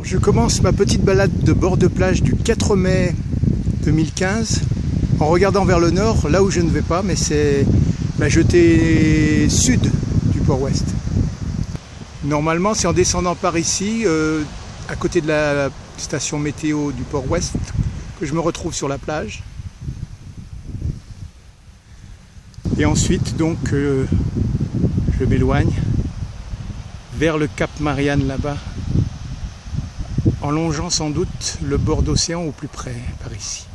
Je commence ma petite balade de bord de plage du 4 mai 2015 en regardant vers le nord, là où je ne vais pas, mais c'est la jetée sud du Port-Ouest. Normalement, c'est en descendant par ici, à côté de la station météo du Port-Ouest, que je me retrouve sur la plage. Et ensuite, donc, je m'éloigne vers le Cap Marianne là-bas, en longeant sans doute le bord d'océan au plus près, par ici.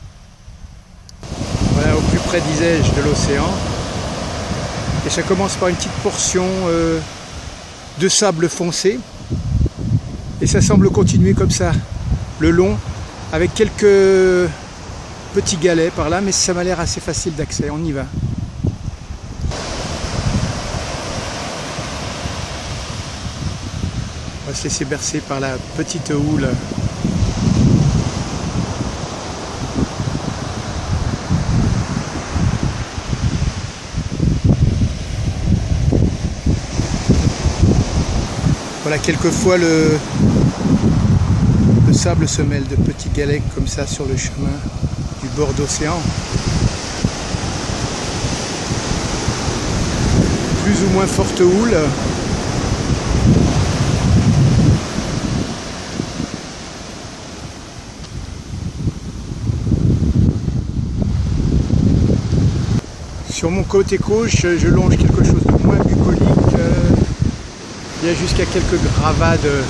Voilà, au plus près, disais-je, de l'océan. Et ça commence par une petite portion de sable foncé. Et ça semble continuer comme ça, le long, avec quelques petits galets par là, mais ça m'a l'air assez facile d'accès. On y va. On va se laisser bercer par la petite houle. Voilà, quelquefois le sable se mêle de petits galets comme ça sur le chemin du bord d'océan. Plus ou moins forte houle. Sur mon côté gauche, je longe quelque chose de moins bucolique. Il y a jusqu'à quelques gravades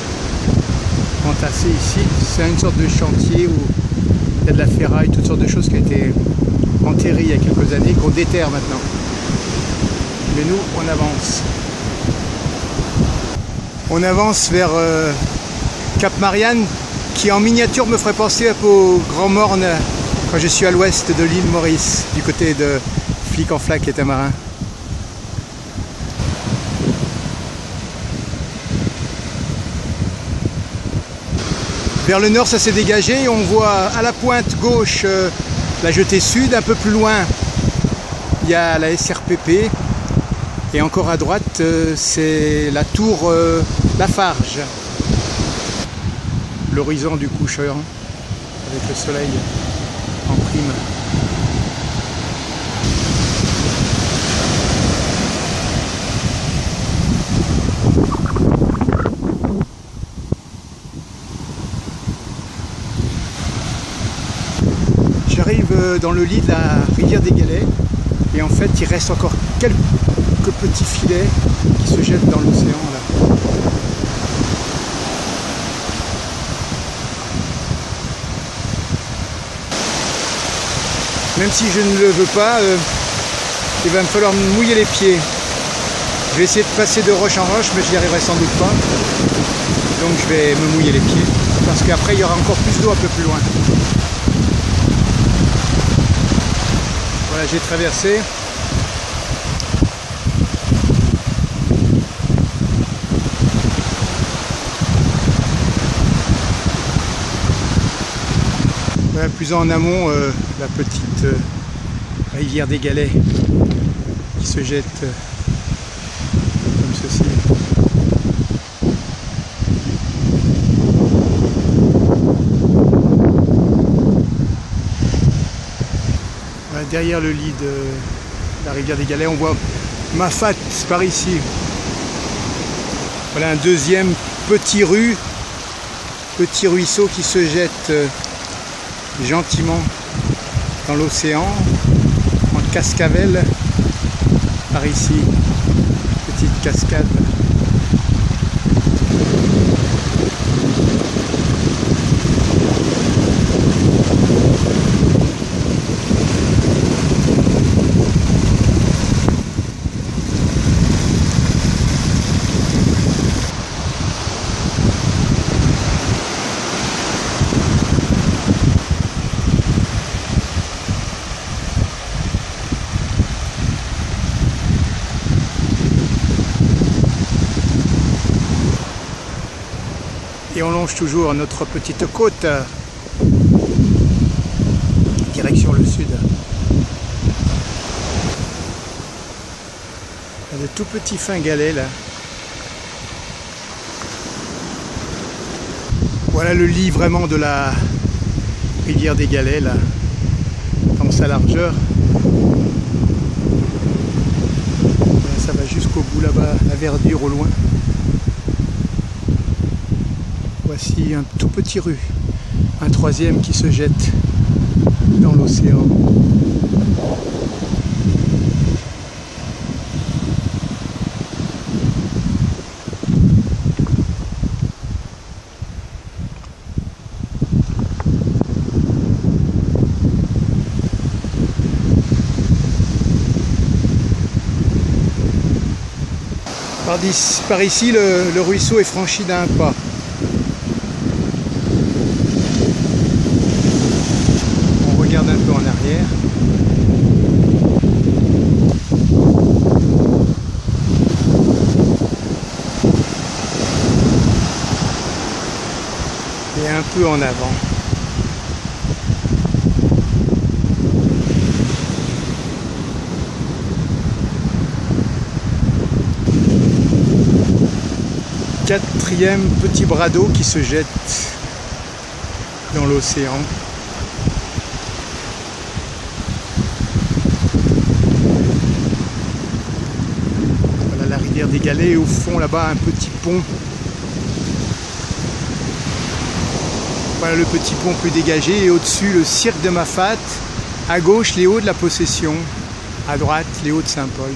entassées ici. C'est une sorte de chantier où il y a de la ferraille, toutes sortes de choses qui ont été enterrées il y a quelques années, qu'on déterre maintenant. Mais nous, on avance. On avance vers Cap Marianne, qui en miniature me ferait penser un peu au Grand Morne quand je suis à l'ouest de l'île Maurice, du côté de Flic-en-Flac et Tamarin. Vers le nord, ça s'est dégagé et on voit à la pointe gauche la jetée sud. Un peu plus loin, il y a la SRPP. Et encore à droite, c'est la tour Lafarge. L'horizon du coucheur, avec le soleil en prime. J'arrive dans le lit de la rivière des Galets et en fait il reste encore quelques petits filets qui se jettent dans l'océan là. Même si je ne le veux pas, il va me falloir me mouiller les pieds. Je vais essayer de passer de roche en roche, mais je n'y arriverai sans doute pas. Donc je vais me mouiller les pieds parce qu'après il y aura encore plus d'eau un peu plus loin. Voilà, j'ai traversé. Voilà, plus en amont, la petite rivière des Galets qui se jette comme ceci. Derrière le lit de la rivière des Galets, on voit Mafat par ici. Voilà un deuxième petit ruisseau qui se jette gentiment dans l'océan, en cascavelle par ici, petite cascade. Et on longe toujours notre petite côte, direction le sud. Il y a de tout petits fins galets là. Voilà le lit vraiment de la rivière des Galets, là, dans sa largeur. Voilà, ça va jusqu'au bout là-bas, la verdure au loin. Voici un tout petit rue, un troisième qui se jette dans l'océan. Par ici, le ruisseau est franchi d'un pas. On regarde un peu en arrière. Et un peu en avant. Quatrième petit bras d'eau qui se jette dans l'océan. Voilà la rivière des Galets et au fond là-bas un petit pont. Voilà le petit pont plus dégagé et au-dessus le cirque de Mafate. À gauche les Hauts de la Possession, à droite les Hauts de Saint-Paul.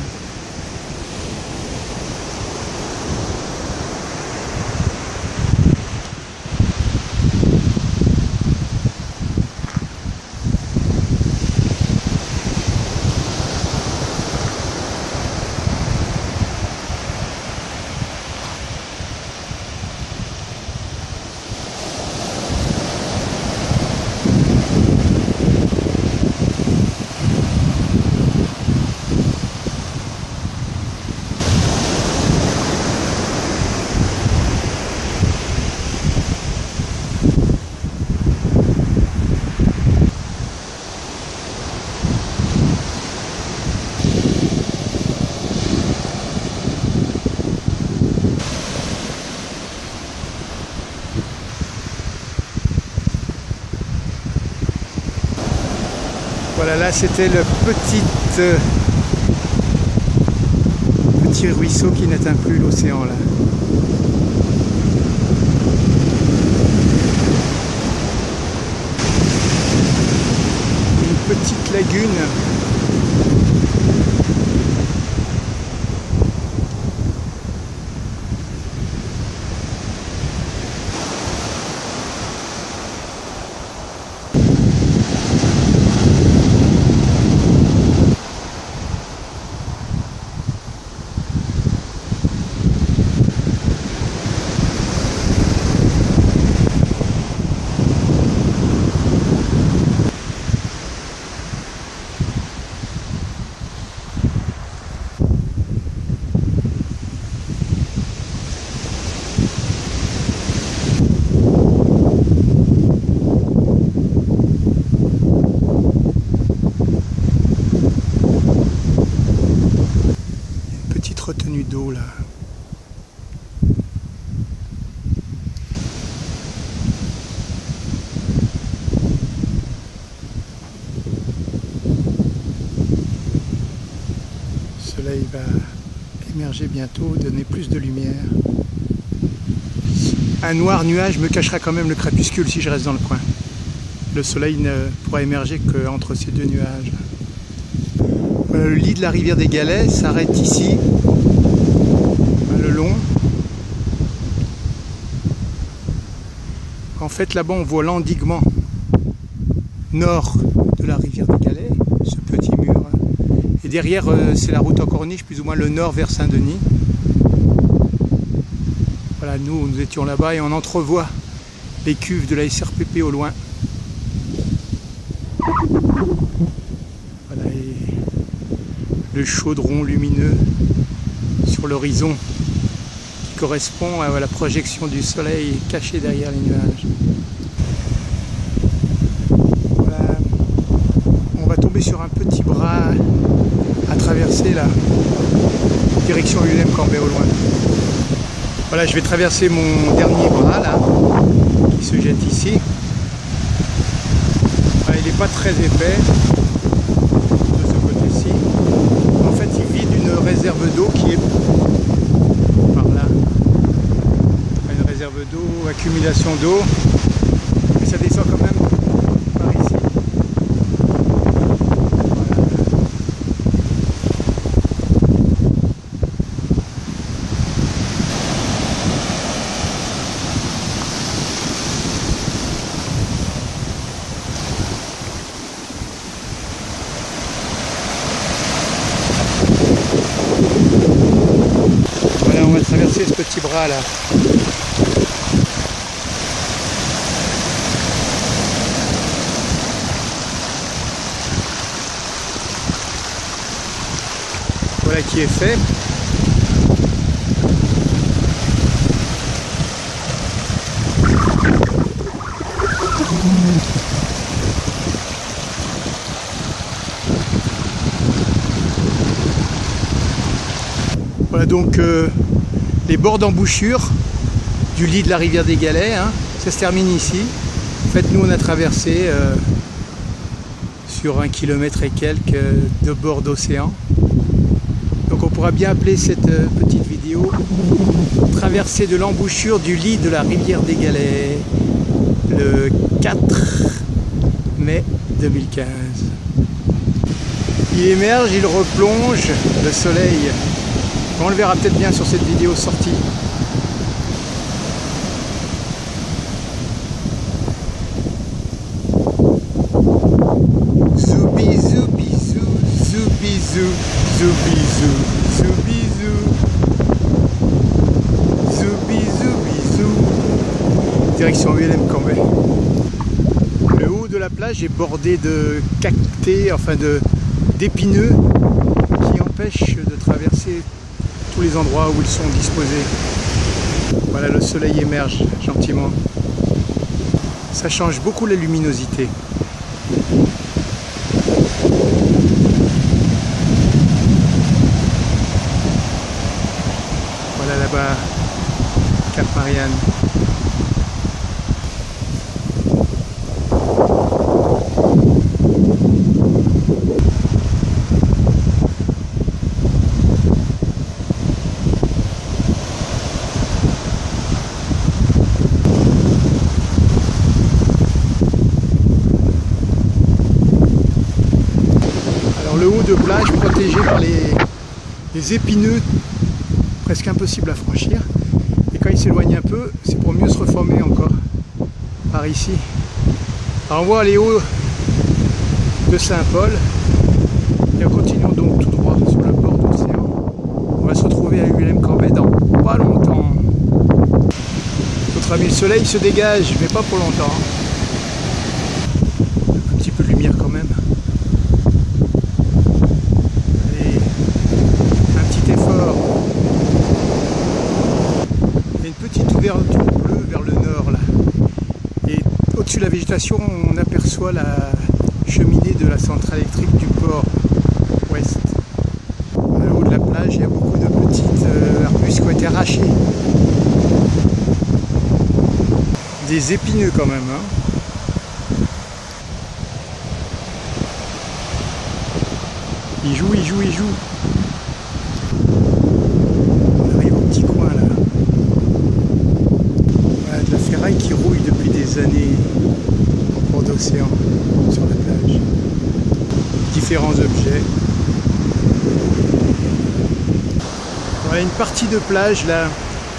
Voilà, là c'était le petit ruisseau qui n'atteint plus l'océan là. Une petite lagune. Retenue d'eau là. Le soleil va émerger bientôt, donner plus de lumière. Un noir nuage me cachera quand même le crépuscule si je reste dans le coin. Le soleil ne pourra émerger qu'entre ces deux nuages. Voilà, le lit de la rivière des Galets s'arrête ici. Le long. En fait là-bas on voit l'endiguement nord de la rivière des Galets, ce petit mur. Et derrière c'est la route en corniche, plus ou moins le nord vers Saint-Denis. Voilà, nous étions là-bas et on entrevoit les cuves de la SRPP au loin. Voilà, et le chaudron lumineux sur l'horizon qui correspond à la projection du soleil caché derrière les nuages. Voilà. On va tomber sur un petit bras à traverser là, direction ULM Cambay au loin. Voilà, je vais traverser mon dernier bras là. ici. Il n'est pas très épais de ce côté-ci. En fait, il vide une réserve d'eau qui est par là. Une réserve d'eau, accumulation d'eau. Et ça descend quand même par ici. Voilà, on va traverser ce petit bras là. Voilà qui est fait. Voilà donc les bords d'embouchure du lit de la rivière des Galets, hein, ça se termine ici. En fait, nous on a traversé sur 1 kilomètre et quelques de bord d'océan. Donc on pourra bien appeler cette petite vidéo traversée de l'embouchure du lit de la rivière des Galets le 4 mai 2015. Il émerge, il replonge, le soleil. On le verra peut-être bien sur cette vidéo sortie. Zoubi zoubi zou, zoubi zou, zoubi zou, zoubi zou, zoubi zoubi zou. Direction ULM Cambrai. Le haut de la plage est bordé de cactés, enfin d'épineux qui empêchent de traverser tous les endroits où ils sont disposés. Voilà, le soleil émerge gentiment. Ça change beaucoup la luminosité. Voilà là-bas, Cap Marianne. Le haut de plage protégé par les épineux, presque impossible à franchir. Et quand il s'éloigne un peu, c'est pour mieux se reformer encore par ici. Alors on voit les hauts de Saint-Paul et en continuant donc tout droit sur le bord de l'océan. On va se retrouver à ULM Cambrai dans pas longtemps. Notre ami le soleil se dégage, mais pas pour longtemps. Un petit peu de lumière quand même. Ouverture bleue vers le nord là. Et au-dessus de la végétation, on aperçoit la cheminée de la centrale électrique du port ouest. Au haut de la plage, il y a beaucoup de petites arbustes qui ont été arrachés. Des épineux quand même, hein. Il joue, il joue, il joue. On arrive au petit coin là. De la ferraille qui rouille depuis des années au bord d'océan sur la plage. Différents objets. Voilà une partie de plage là,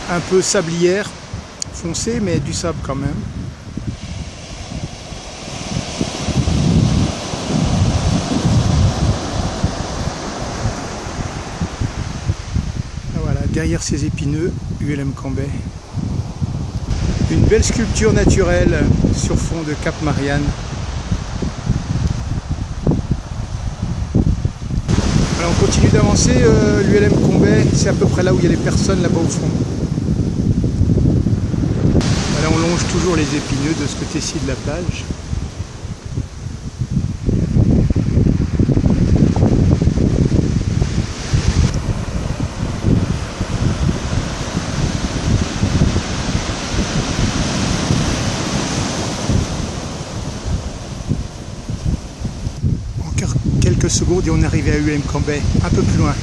un peu sablière, foncée mais du sable quand même. Voilà, derrière ces épineux, ULM Cambrai. Une belle sculpture naturelle sur fond de Cap Marianne. Alors on continue d'avancer, l'ULM Cambrai, c'est à peu près là où il y a les personnes là-bas au fond. Voilà, on longe toujours les épineux de ce côté-ci de la plage. quelques secondes et on est arrivé à ULM-Cambrai, un peu plus loin.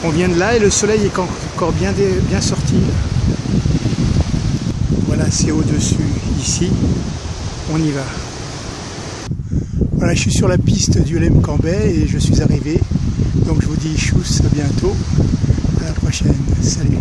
On vient de là et le soleil est encore bien sorti. Voilà, c'est au-dessus ici. On y va. Voilà, je suis sur la piste du ULM-Cambrai et je suis arrivé. Donc je vous dis tchuss, à bientôt. À la prochaine. Salut.